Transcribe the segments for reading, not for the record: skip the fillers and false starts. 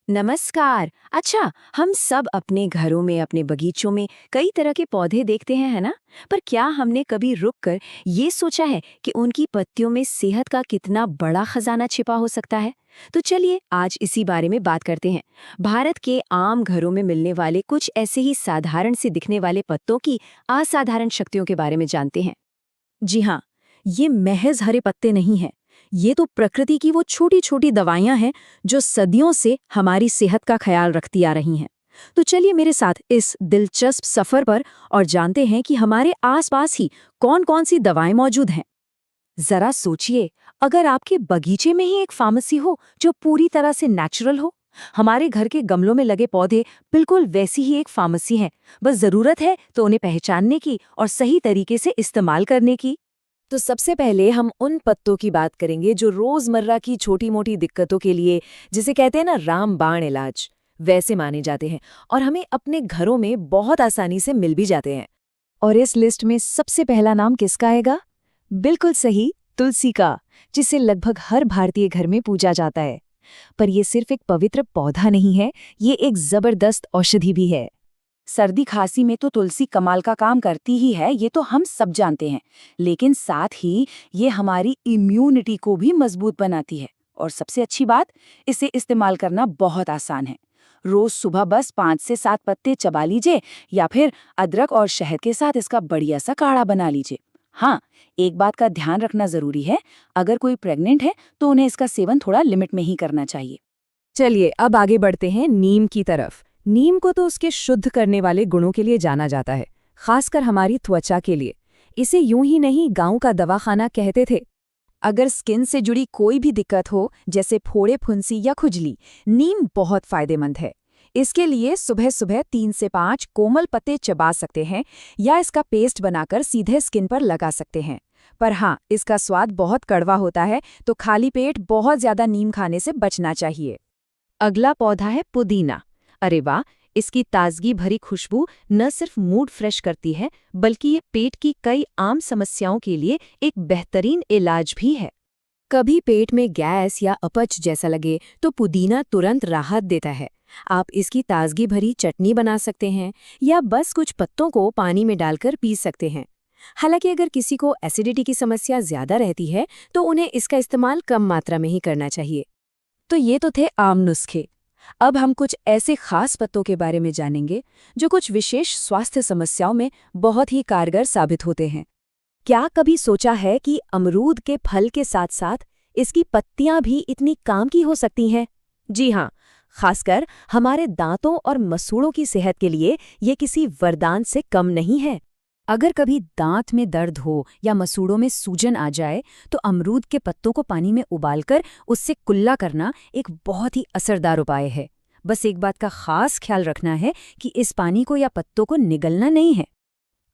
नमस्कार। अच्छा, हम सब अपने घरों में, अपने बगीचों में कई तरह के पौधे देखते हैं, है ना? पर क्या हमने कभी रुककर ये सोचा है कि उनकी पत्तियों में सेहत का कितना बड़ा खजाना छिपा हो सकता है? तो चलिए आज इसी बारे में बात करते हैं। भारत के आम घरों में मिलने वाले कुछ ऐसे ही साधारण से दिखने वाले पत्तों की असाधारण शक्तियों के बारे में जानते हैं। जी हाँ, ये महज हरे पत्ते नहीं हैं। ये तो प्रकृति की वो छोटी-छोटी दवाइयाँ हैं जो सदियों से हमारी सेहत का ख्याल रखती आ रही हैं। तो चलिए मेरे साथ इस दिलचस्प सफर पर और जानते हैं कि हमारे आसपास ही कौन-कौन सी दवाएं मौजूद हैं। जरा सोचिए, अगर आपके बगीचे में ही एक फार्मेसी हो जो पूरी तरह से नेचुरल हो। हमारे घर के गमलों में लगे पौधे बिल्कुल वैसी ही एक फार्मेसी हैं। बस जरूरत है तो उन्हें पहचानने की और सही तरीके से इस्तेमाल करने की। तो सबसे पहले हम उन पत्तों की बात करेंगे जो रोजमर्रा की छोटी मोटी दिक्कतों के लिए, जिसे कहते हैं ना रामबाण इलाज, वैसे माने जाते हैं और हमें अपने घरों में बहुत आसानी से मिल भी जाते हैं। और इस लिस्ट में सबसे पहला नाम किसका आएगा? बिल्कुल सही, तुलसी का, जिसे लगभग हर भारतीय घर में पूजा जाता है। पर यह सिर्फ एक पवित्र पौधा नहीं है, ये एक जबरदस्त औषधि भी है। सर्दी खांसी में तो तुलसी कमाल का काम करती ही है, ये तो हम सब जानते हैं। लेकिन साथ ही ये हमारी इम्यूनिटी को भी मजबूत बनाती है। और सबसे अच्छी बात, इसे इस्तेमाल करना बहुत आसान है। रोज सुबह बस 5 से 7 पत्ते चबा लीजिए या फिर अदरक और शहद के साथ इसका बढ़िया सा काढ़ा बना लीजिए। हाँ, एक बात का ध्यान रखना जरूरी है, अगर कोई प्रेग्नेंट है तो उन्हें इसका सेवन थोड़ा लिमिट में ही करना चाहिए। चलिए अब आगे बढ़ते हैं नीम की तरफ। नीम को तो उसके शुद्ध करने वाले गुणों के लिए जाना जाता है, खासकर हमारी त्वचा के लिए। इसे यूं ही नहीं गांव का दवाखाना कहते थे। अगर स्किन से जुड़ी कोई भी दिक्कत हो, जैसे फोड़े फुंसी या खुजली, नीम बहुत फायदेमंद है। इसके लिए सुबह सुबह 3 से 5 कोमल पत्ते चबा सकते हैं या इसका पेस्ट बनाकर सीधे स्किन पर लगा सकते हैं। पर हाँ, इसका स्वाद बहुत कड़वा होता है, तो खाली पेट बहुत ज्यादा नीम खाने से बचना चाहिए। अगला पौधा है पुदीना। अरे वाह, इसकी ताजगी भरी खुशबू न सिर्फ मूड फ्रेश करती है, बल्कि ये पेट की कई आम समस्याओं के लिए एक बेहतरीन इलाज भी है। कभी पेट में गैस या अपच जैसा लगे तो पुदीना तुरंत राहत देता है। आप इसकी ताजगी भरी चटनी बना सकते हैं या बस कुछ पत्तों को पानी में डालकर पी सकते हैं। हालांकि अगर किसी को एसिडिटी की समस्या ज्यादा रहती है तो उन्हें इसका इस्तेमाल कम मात्रा में ही करना चाहिए। तो ये तो थे आम नुस्खे। अब हम कुछ ऐसे खास पत्तों के बारे में जानेंगे जो कुछ विशेष स्वास्थ्य समस्याओं में बहुत ही कारगर साबित होते हैं। क्या कभी सोचा है कि अमरूद के फल के साथ साथ इसकी पत्तियां भी इतनी काम की हो सकती हैं? जी हाँ, खासकर हमारे दांतों और मसूड़ों की सेहत के लिए ये किसी वरदान से कम नहीं है। अगर कभी दांत में दर्द हो या मसूड़ों में सूजन आ जाए तो अमरूद के पत्तों को पानी में उबालकर उससे कुल्ला करना एक बहुत ही असरदार उपाय है। बस एक बात का खास ख्याल रखना है कि इस पानी को या पत्तों को निगलना नहीं है।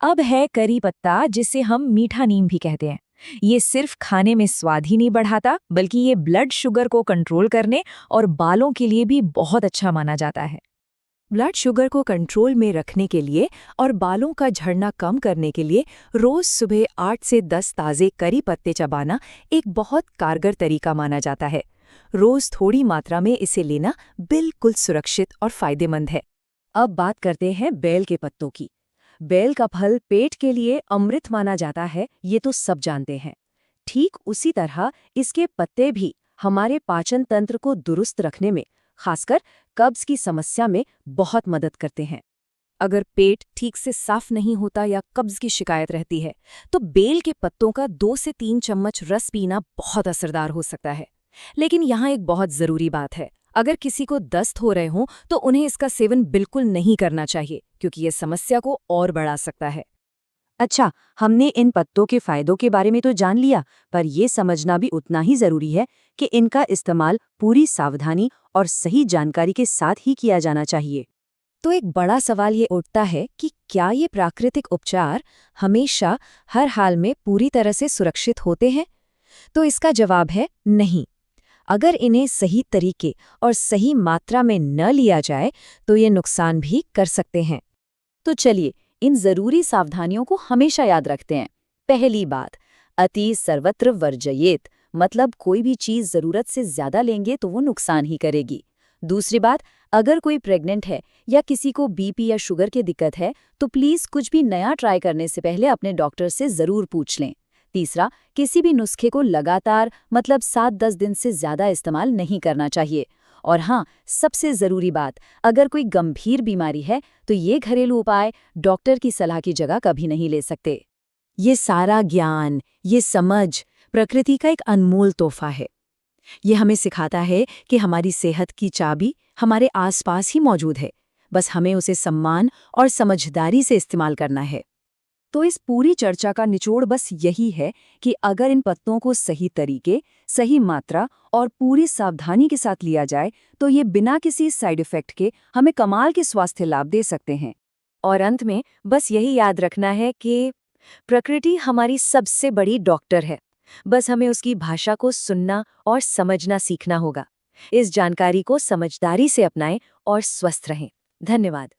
अब है करी पत्ता, जिसे हम मीठा नीम भी कहते हैं। ये सिर्फ खाने में स्वाद ही नहीं बढ़ाता, बल्कि ये ब्लड शुगर को कंट्रोल करने और बालों के लिए भी बहुत अच्छा माना जाता है। ब्लड शुगर को कंट्रोल में रखने के लिए और बालों का झड़ना कम करने के लिए रोज सुबह 8 से 10 ताज़े करी पत्ते चबाना एक बहुत कारगर तरीका माना जाता है। रोज थोड़ी मात्रा में इसे लेना बिल्कुल सुरक्षित और फायदेमंद है। अब बात करते हैं बेल के पत्तों की। बेल का फल पेट के लिए अमृत माना जाता है, ये तो सब जानते हैं। ठीक उसी तरह इसके पत्ते भी हमारे पाचन तंत्र को दुरुस्त रखने में, खासकर कब्ज की समस्या में बहुत मदद करते हैं। अगर पेट ठीक से साफ नहीं होता या कब्ज की शिकायत रहती है तो बेल के पत्तों का 2 से 3 चम्मच रस पीना बहुत असरदार हो सकता है। लेकिन यहाँ एक बहुत जरूरी बात है, अगर किसी को दस्त हो रहे हों तो उन्हें इसका सेवन बिल्कुल नहीं करना चाहिए, क्योंकि ये समस्या को और बढ़ा सकता है। अच्छा, हमने इन पत्तों के फायदों के बारे में तो जान लिया, पर यह समझना भी उतना ही जरूरी है कि इनका इस्तेमाल पूरी सावधानी और सही जानकारी के साथ ही किया जाना चाहिए। तो एक बड़ा सवाल ये उठता है कि क्या ये प्राकृतिक उपचार हमेशा हर हाल में पूरी तरह से सुरक्षित होते हैं? तो इसका जवाब है नहीं। अगर इन्हें सही तरीके और सही मात्रा में न लिया जाए तो ये नुकसान भी कर सकते हैं। तो चलिए इन जरूरी सावधानियों को हमेशा याद रखते हैं। पहली बात, अति सर्वत्र वर्जयेत, मतलब कोई भी चीज जरूरत से ज्यादा लेंगे तो वो नुकसान ही करेगी। दूसरी बात, अगर कोई प्रेग्नेंट है या किसी को बीपी या शुगर की दिक्कत है तो प्लीज कुछ भी नया ट्राई करने से पहले अपने डॉक्टर से जरूर पूछ लें। तीसरा, किसी भी नुस्खे को लगातार मतलब 7-10 दिन से ज्यादा इस्तेमाल नहीं करना चाहिए। और हाँ, सबसे जरूरी बात, अगर कोई गंभीर बीमारी है तो ये घरेलू उपाय डॉक्टर की सलाह की जगह कभी नहीं ले सकते। ये सारा ज्ञान, ये समझ प्रकृति का एक अनमोल तोहफा है। ये हमें सिखाता है कि हमारी सेहत की चाबी हमारे आसपास ही मौजूद है, बस हमें उसे सम्मान और समझदारी से इस्तेमाल करना है। तो इस पूरी चर्चा का निचोड़ बस यही है कि अगर इन पत्तों को सही तरीके, सही मात्रा और पूरी सावधानी के साथ लिया जाए तो ये बिना किसी साइड इफेक्ट के हमें कमाल के स्वास्थ्य लाभ दे सकते हैं। और अंत में बस यही याद रखना है कि प्रकृति हमारी सबसे बड़ी डॉक्टर है, बस हमें उसकी भाषा को सुनना और समझना सीखना होगा। इस जानकारी को समझदारी से अपनाएं और स्वस्थ रहें। धन्यवाद।